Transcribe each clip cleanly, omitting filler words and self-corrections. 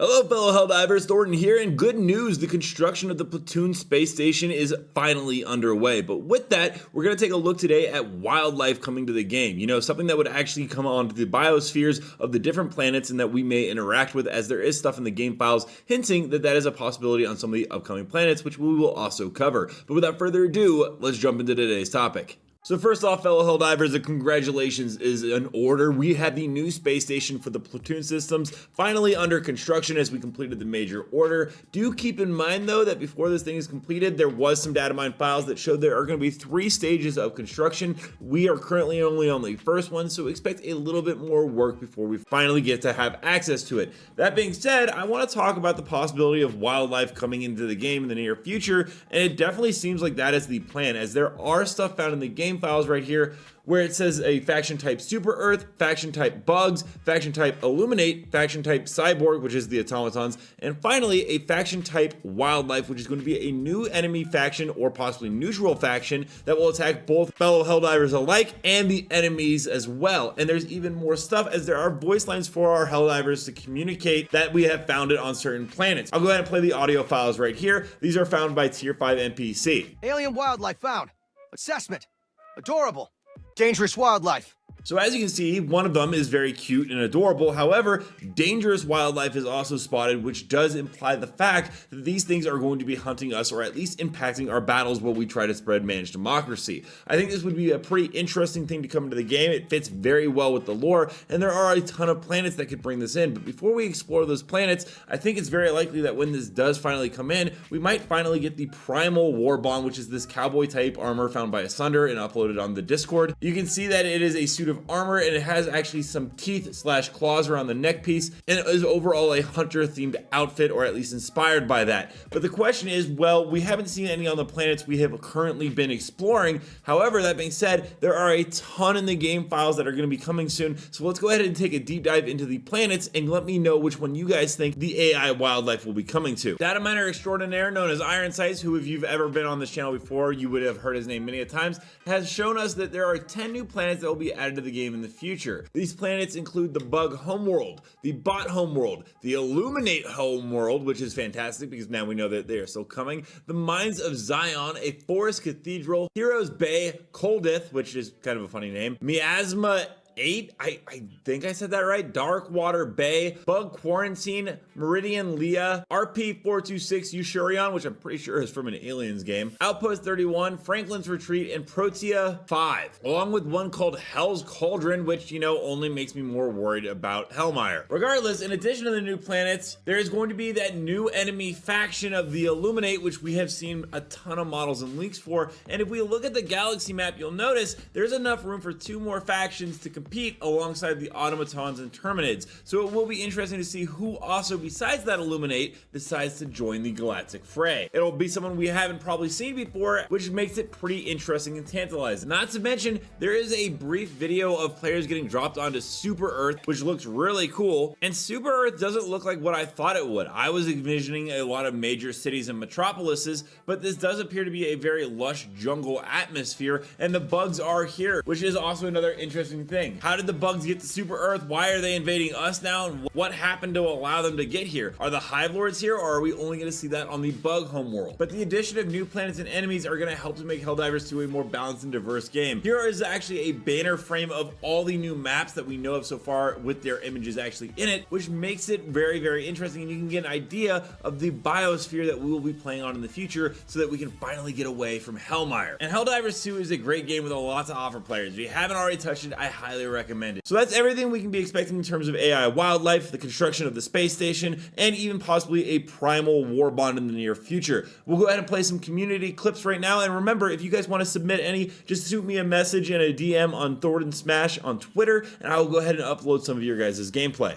Hello fellow Helldivers, Thornton here, and good news, the construction of the Platoon space station is finally underway. But with that, we're going to take a look today at wildlife coming to the game. You know, something that would actually come onto the biospheres of the different planets and that we may interact with, as there is stuff in the game files hinting that that is a possibility on some of the upcoming planets, which we will also cover. But without further ado, let's jump into today's topic. So first off, fellow Helldivers, the congratulations is in order. We had the new space station for the Platoon systems finally under construction as we completed the major order. Do keep in mind though that before this thing is completed, there was some data mine files that showed there are going to be 3 stages of construction. We are currently only on the first one, so expect a little bit more work before we finally get to have access to it. That being said, I want to talk about the possibility of wildlife coming into the game in the near future, and it definitely seems like that is the plan, as there are stuff found in the game files right here where it says a faction type super earth, faction type bugs, faction type illuminate, faction type cyborg, which is the automatons, and finally a faction type wildlife, which is going to be a new enemy faction or possibly neutral faction that will attack both fellow Helldivers alike and the enemies as well. And there's even more stuff, as there are voice lines for our Helldivers to communicate that we have found it on certain planets. I'll go ahead and play the audio files right here. These are found by tier 5 NPC. Alien wildlife found. Assessment. Adorable. Dangerous wildlife. So as you can see, one of them is very cute and adorable. However, dangerous wildlife is also spotted, which does imply the fact that these things are going to be hunting us, or at least impacting our battles while we try to spread managed democracy. I think this would be a pretty interesting thing to come into the game. It fits very well with the lore, and there are a ton of planets that could bring this in. But before we explore those planets, I think it's very likely that when this does finally come in, we might finally get the Primal War Bond, which is this cowboy type armor found by Asunder and uploaded on the Discord. You can see that it is a suit of armor, and it has actually some teeth / claws around the neck piece, and it is overall a hunter themed outfit, or at least inspired by that. But the question is, well, we haven't seen any on the planets we have currently been exploring. However, that being said, there are a ton in the game files that are going to be coming soon, so let's go ahead and take a deep dive into the planets and let me know which one you guys think the AI wildlife will be coming to. Data miner extraordinaire known as Iron Sights, who if you've ever been on this channel before, you would have heard his name many a times, has shown us that there are 10 new planets that will be added to the game in the future. These planets include the Bug Homeworld, the Bot Homeworld, the Illuminate Homeworld, which is fantastic because now we know that they are still coming, the Mines of Zion, a Forest Cathedral, Heroes Bay, Coldith, which is kind of a funny name, Miasma 8, I think I said that right, Dark Water Bay, Bug Quarantine, Meridian Leah, RP426 Eushurion, which I'm pretty sure is from an Aliens game, Outpost 31, Franklin's Retreat, and Protea 5, along with one called Hell's Cauldron, which, you know, only makes me more worried about Hellmire. Regardless, in addition to the new planets, there is going to be that new enemy faction of the Illuminate, which we have seen a ton of models and leaks for, and if we look at the galaxy map, you'll notice there's enough room for 2 more factions to compete alongside the automatons and terminids. So it will be interesting to see who also, besides that Illuminate, decides to join the galactic fray. It'll be someone we haven't probably seen before, which makes it pretty interesting and tantalizing. Not to mention, there is a brief video of players getting dropped onto Super Earth, which looks really cool. And Super Earth doesn't look like what I thought it would. I was envisioning a lot of major cities and metropolises, but this does appear to be a very lush jungle atmosphere, and the bugs are here, which is also another interesting thing. How did the bugs get to Super Earth? Why are they invading us now? And what happened to allow them to get here? Are the Hive Lords here, or are we only going to see that on the Bug Homeworld? But the addition of new planets and enemies are going to help to make Helldivers 2 a more balanced and diverse game. Here is actually a banner frame of all the new maps that we know of so far with their images actually in it, which makes it very, very interesting, and you can get an idea of the biosphere that we will be playing on in the future so that we can finally get away from Hellmire. And Helldivers 2 is a great game with a lot to offer players. If you haven't already touched it, I highly recommend it. So that's everything we can be expecting in terms of AI wildlife, the construction of the space station, and even possibly a Primal War Bond in the near future. We'll go ahead and play some community clips right now, and remember, if you guys want to submit any, just shoot me a message and a DM on Thornton Smash on Twitter, and I will go ahead and upload some of your guys' gameplay.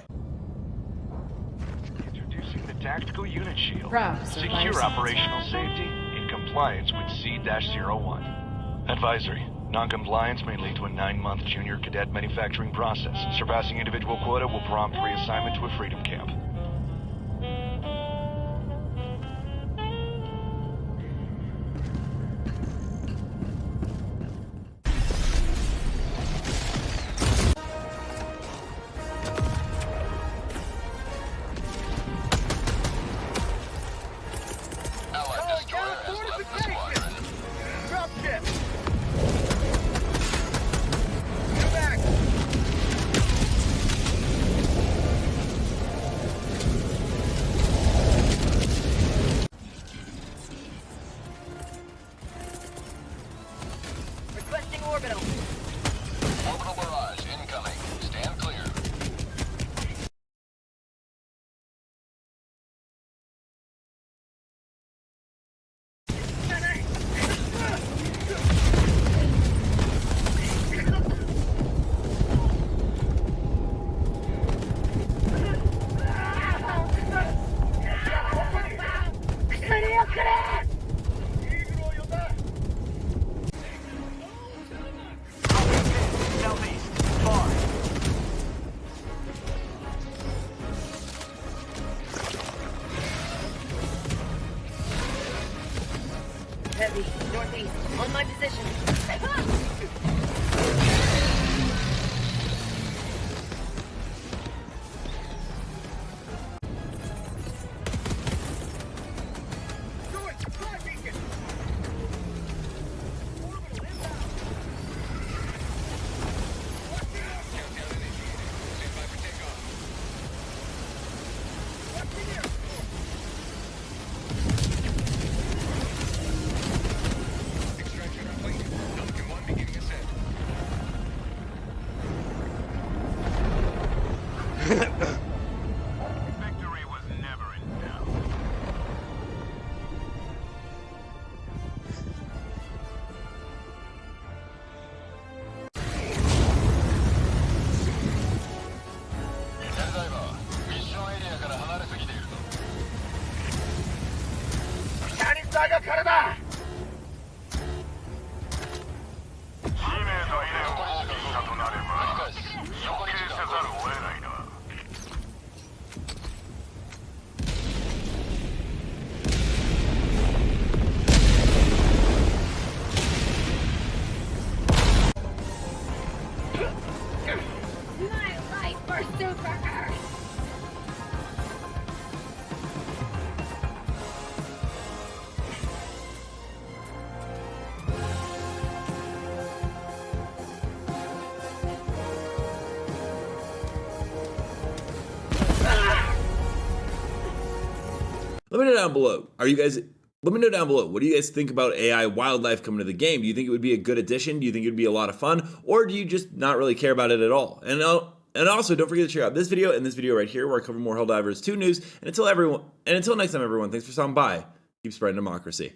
Introducing the Tactical Unit Shield. Proud to serve my Secure sons. operational safety in compliance with C-01. Advisory. Non-compliance may lead to a 9-month junior cadet manufacturing process. Surpassing individual quota will prompt reassignment to a freedom camp. Resi, northeast, on my position. Victory was never in doubt. My life for Super! Let me know down below. Let me know down below. What do you guys think about AI wildlife coming to the game? Do you think it would be a good addition? Do you think it would be a lot of fun? Or do you just not really care about it at all? And also, don't forget to check out this video and this video right here where I cover more Helldivers 2 news. And until next time, everyone, thanks for stopping by. Keep spreading democracy.